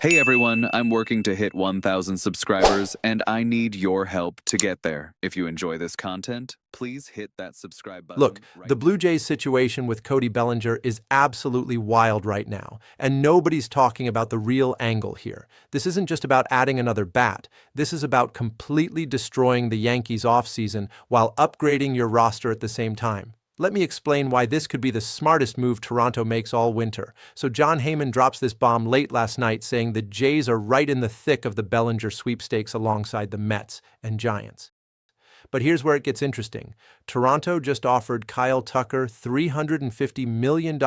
Hey everyone, I'm working to hit 1,000 subscribers, and I need your help to get there. If you enjoy this content, please hit that subscribe button. Look, the Blue Jays situation with Cody Bellinger is absolutely wild right now, and nobody's talking about the real angle here. This isn't just about adding another bat. This is about completely destroying the Yankees' offseason while upgrading your roster at the same time. Let me explain why this could be the smartest move Toronto makes all winter. So John Heyman drops this bomb late last night saying the Jays are right in the thick of the Bellinger sweepstakes alongside the Mets and Giants. But here's where it gets interesting. Toronto just offered Kyle Tucker $350 million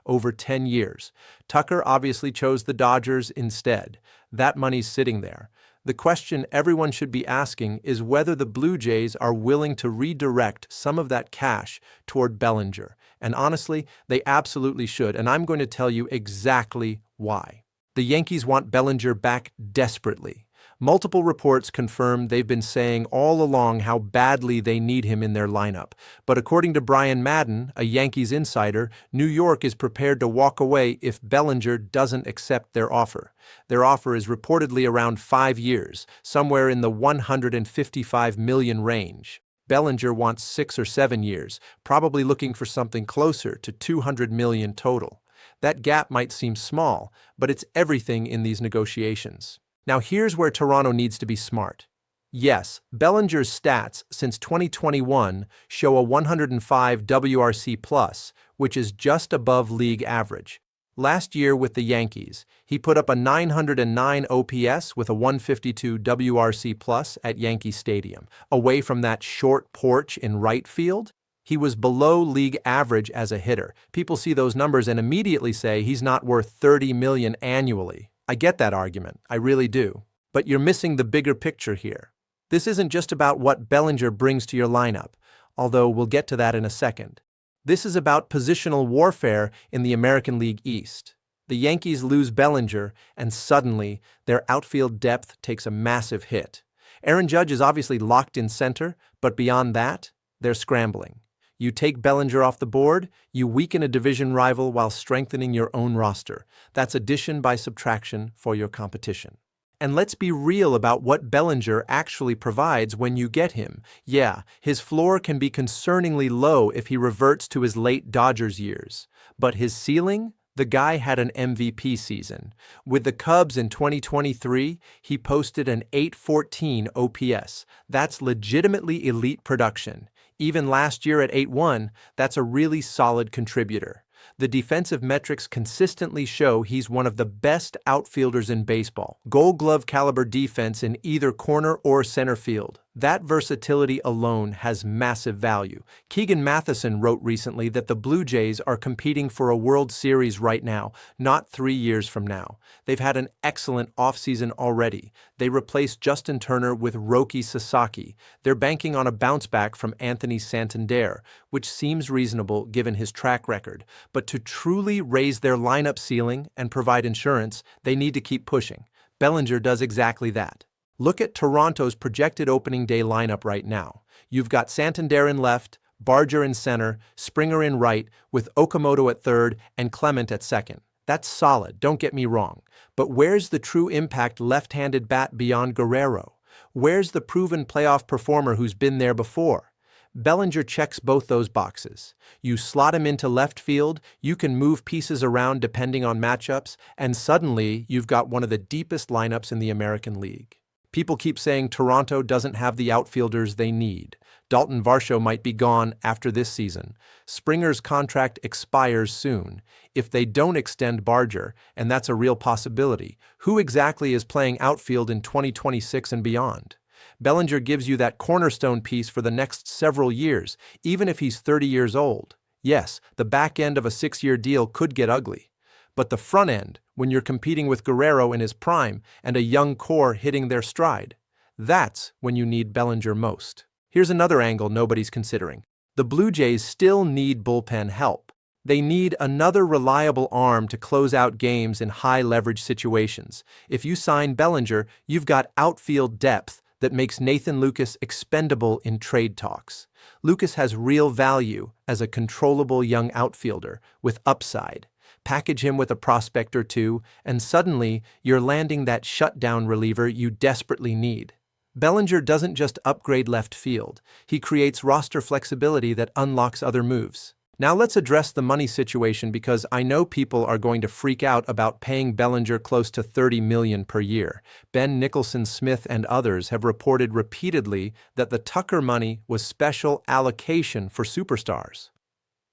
over 10 years. Tucker obviously chose the Dodgers instead. That money's sitting there. The question everyone should be asking is whether the Blue Jays are willing to redirect some of that cash toward Bellinger. And honestly, they absolutely should, and I'm going to tell you exactly why. The Yankees want Bellinger back desperately. Multiple reports confirm they've been saying all along how badly they need him in their lineup. But according to Brian Madden, a Yankees insider, New York is prepared to walk away if Bellinger doesn't accept their offer. Their offer is reportedly around 5 years, somewhere in the $155 million range. Bellinger wants 6 or 7 years, probably looking for something closer to $200 million total. That gap might seem small, but it's everything in these negotiations. Now here's where Toronto needs to be smart. Yes, Bellinger's stats since 2021 show a 105 WRC+, which is just above league average. Last year with the Yankees, he put up a 909 OPS with a 152 WRC+ at Yankee Stadium. Away from that short porch in right field, he was below league average as a hitter. People see those numbers and immediately say he's not worth $30 million annually. I get that argument, I really do. But you're missing the bigger picture here. This isn't just about what Bellinger brings to your lineup, although we'll get to that in a second. This is about positional warfare in the American League East. The Yankees lose Bellinger, and suddenly their outfield depth takes a massive hit. Aaron Judge is obviously locked in center, but beyond that, they're scrambling. You take Bellinger off the board, you weaken a division rival while strengthening your own roster. That's addition by subtraction for your competition. And let's be real about what Bellinger actually provides when you get him. Yeah, his floor can be concerningly low if he reverts to his late Dodgers years. But his ceiling? The guy had an MVP season. With the Cubs in 2023, he posted an .814 OPS. That's legitimately elite production. Even last year at 8-1, that's a really solid contributor. The defensive metrics consistently show he's one of the best outfielders in baseball. Gold Glove caliber defense in either corner or center field. That versatility alone has massive value. Keegan Matheson wrote recently that the Blue Jays are competing for a World Series right now, not 3 years from now. They've had an excellent offseason already. They replaced Justin Turner with Roki Sasaki. They're banking on a bounce back from Anthony Santander, which seems reasonable given his track record. But to truly raise their lineup ceiling and provide insurance, they need to keep pushing. Bellinger does exactly that. Look at Toronto's projected opening day lineup right now. You've got Santander in left, Barger in center, Springer in right, with Okamoto at third and Clement at second. That's solid, don't get me wrong. But where's the true impact left-handed bat beyond Guerrero? Where's the proven playoff performer who's been there before? Bellinger checks both those boxes. You slot him into left field, you can move pieces around depending on matchups, and suddenly you've got one of the deepest lineups in the American League. People keep saying Toronto doesn't have the outfielders they need. Dalton Varsho might be gone after this season. Springer's contract expires soon. If they don't extend Barger, and that's a real possibility, who exactly is playing outfield in 2026 and beyond? Bellinger gives you that cornerstone piece for the next several years, even if he's 30 years old. Yes, the back end of a 6-year deal could get ugly. But the front end, when you're competing with Guerrero in his prime and a young core hitting their stride, that's when you need Bellinger most. Here's another angle nobody's considering. The Blue Jays still need bullpen help. They need another reliable arm to close out games in high-leverage situations. If you sign Bellinger, you've got outfield depth that makes Nathan Lucas expendable in trade talks. Lucas has real value as a controllable young outfielder with upside. package him with a prospect or two, and suddenly you're landing that shutdown reliever you desperately need. Bellinger doesn't just upgrade left field, he creates roster flexibility that unlocks other moves. Now let's address the money situation because I know people are going to freak out about paying Bellinger close to $30 million per year. Ben Nicholson-Smith and others have reported repeatedly that the Tucker money was special allocation for superstars.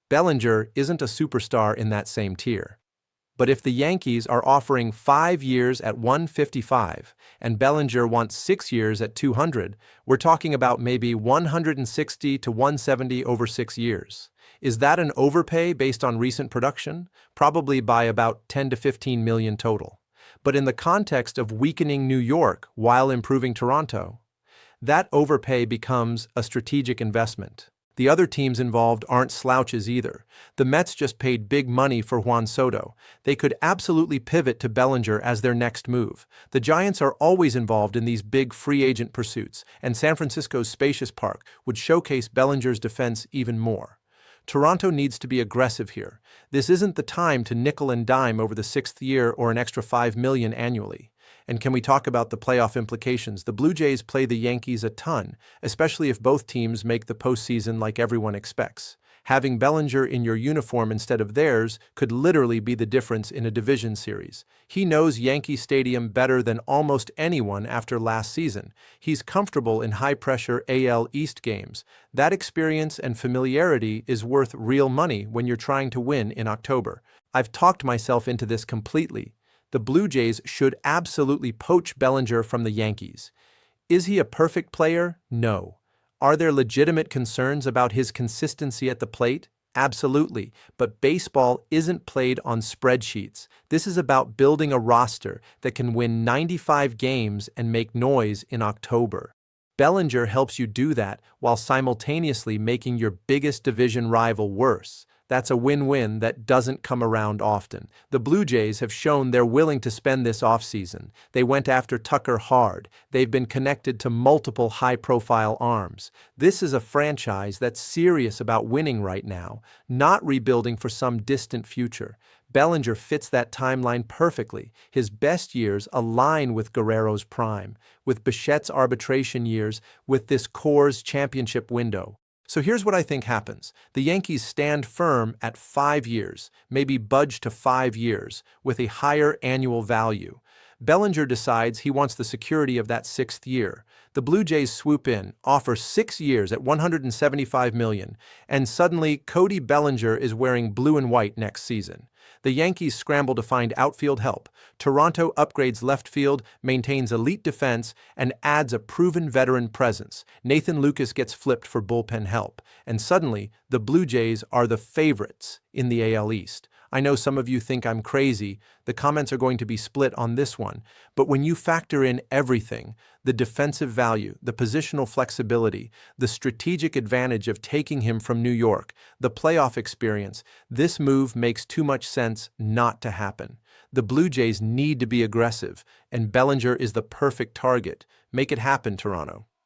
Bellinger isn't a superstar in that same tier. But if the Yankees are offering 5 years at $155 and Bellinger wants 6 years at $200, we're talking about maybe $160 to $170 over 6 years. Is that an overpay based on recent production? Probably by about $10 to $15 million total. But in the context of weakening New York while improving Toronto, that overpay becomes a strategic investment. The other teams involved aren't slouches either. The Mets just paid big money for Juan Soto. They could absolutely pivot to Bellinger as their next move. The Giants are always involved in these big free agent pursuits, and San Francisco's spacious park would showcase Bellinger's defense even more. Toronto needs to be aggressive here. This isn't the time to nickel and dime over the 6th year or an extra $5 million annually. And can we talk about the playoff implications? The Blue Jays play the Yankees a ton, especially if both teams make the postseason like everyone expects. Having Bellinger in your uniform instead of theirs could literally be the difference in a division series. He knows Yankee Stadium better than almost anyone after last season. He's comfortable in high-pressure AL East games. That experience and familiarity is worth real money when you're trying to win in October. I've talked myself into this completely. The Blue Jays should absolutely poach Bellinger from the Yankees. Is he a perfect player? No. Are there legitimate concerns about his consistency at the plate? Absolutely. But baseball isn't played on spreadsheets. This is about building a roster that can win 95 games and make noise in October. Bellinger helps you do that while simultaneously making your biggest division rival worse. That's a win-win that doesn't come around often. The Blue Jays have shown they're willing to spend this offseason. They went after Tucker hard. They've been connected to multiple high-profile arms. This is a franchise that's serious about winning right now, not rebuilding for some distant future. Bellinger fits that timeline perfectly. His best years align with Guerrero's prime, with Bichette's arbitration years, with this core's championship window. So here's what I think happens. The Yankees stand firm at 5 years, maybe budge to 5 years, with a higher annual value. Bellinger decides he wants the security of that 6th year. The Blue Jays swoop in, offer 6 years at $175 million, and suddenly Cody Bellinger is wearing blue and white next season. The Yankees scramble to find outfield help. Toronto upgrades left field, maintains elite defense, and adds a proven veteran presence. Nathan Lucas gets flipped for bullpen help, and suddenly the Blue Jays are the favorites in the AL East. I know some of you think I'm crazy. The comments are going to be split on this one. But when you factor in everything, the defensive value, the positional flexibility, the strategic advantage of taking him from New York, the playoff experience, this move makes too much sense not to happen. The Blue Jays need to be aggressive, and Bellinger is the perfect target. Make it happen, Toronto.